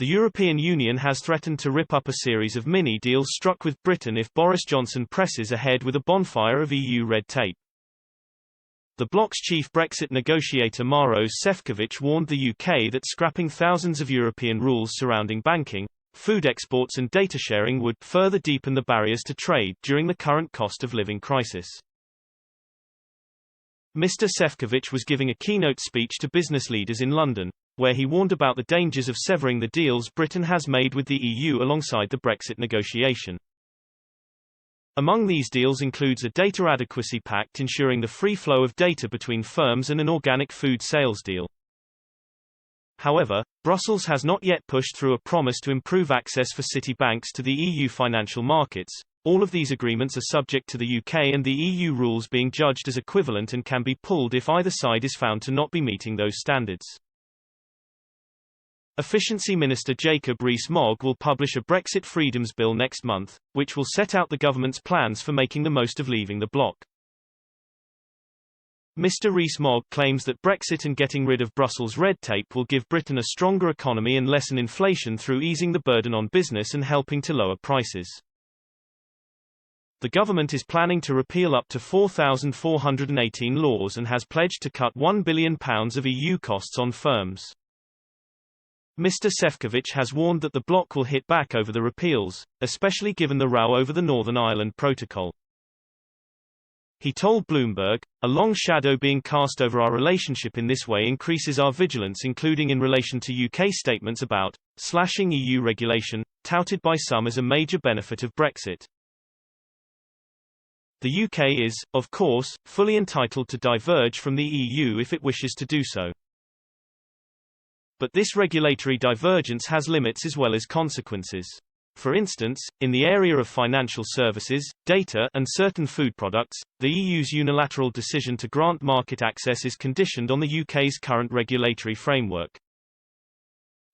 The European Union has threatened to rip up a series of mini-deals struck with Britain if Boris Johnson presses ahead with a bonfire of EU red tape. The bloc's chief Brexit negotiator Maros Sefcovic warned the UK that scrapping thousands of European rules surrounding banking, food exports and data sharing would further deepen the barriers to trade during the current cost of living crisis. Mr. Sefcovic was giving a keynote speech to business leaders in London, where he warned about the dangers of severing the deals Britain has made with the EU alongside the Brexit negotiation. Among these deals includes a data adequacy pact ensuring the free flow of data between firms and an organic food sales deal. However, Brussels has not yet pushed through a promise to improve access for city banks to the EU financial markets. All of these agreements are subject to the UK and the EU rules being judged as equivalent and can be pulled if either side is found to not be meeting those standards. Efficiency Minister Jacob Rees-Mogg will publish a Brexit Freedoms Bill next month, which will set out the government's plans for making the most of leaving the bloc. Mr. Rees-Mogg claims that Brexit and getting rid of Brussels red tape will give Britain a stronger economy and lessen inflation through easing the burden on business and helping to lower prices. The government is planning to repeal up to 4,418 laws and has pledged to cut £1 billion of EU costs on firms. Mr. Sefcovic has warned that the bloc will hit back over the repeals, especially given the row over the Northern Ireland Protocol. He told Bloomberg, "A long shadow being cast over our relationship in this way increases our vigilance, including in relation to UK statements about slashing EU regulation, touted by some as a major benefit of Brexit. The UK is, of course, fully entitled to diverge from the EU if it wishes to do so. But this regulatory divergence has limits as well as consequences. For instance, in the area of financial services, data, and certain food products, the EU's unilateral decision to grant market access is conditioned on the UK's current regulatory framework."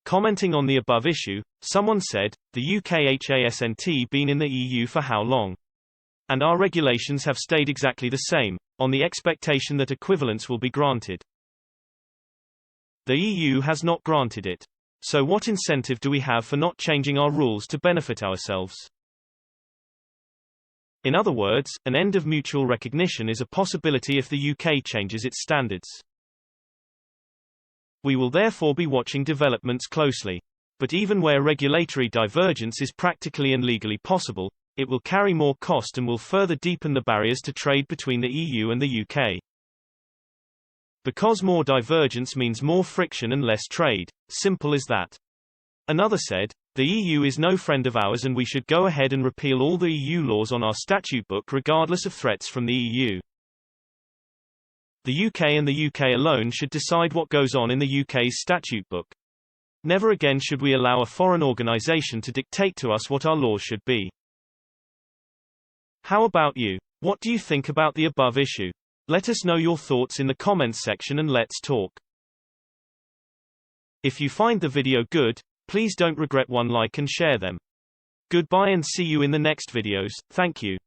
Commenting on the above issue, someone said, "The UK hasn't been in the EU for how long? And our regulations have stayed exactly the same, on the expectation that equivalence will be granted. The EU has not granted it. So what incentive do we have for not changing our rules to benefit ourselves?" In other words, an end of mutual recognition is a possibility if the UK changes its standards. We will therefore be watching developments closely. But even where regulatory divergence is practically and legally possible, it will carry more cost and will further deepen the barriers to trade between the EU and the UK. Because more divergence means more friction and less trade. Simple as that. Another said, "The EU is no friend of ours and we should go ahead and repeal all the EU laws on our statute book regardless of threats from the EU. The UK and the UK alone should decide what goes on in the UK's statute book. Never again should we allow a foreign organisation to dictate to us what our laws should be." How about you? What do you think about the above issue? Let us know your thoughts in the comments section and let's talk. If you find the video good, please don't regret one like and share them. Goodbye and see you in the next videos. Thank you.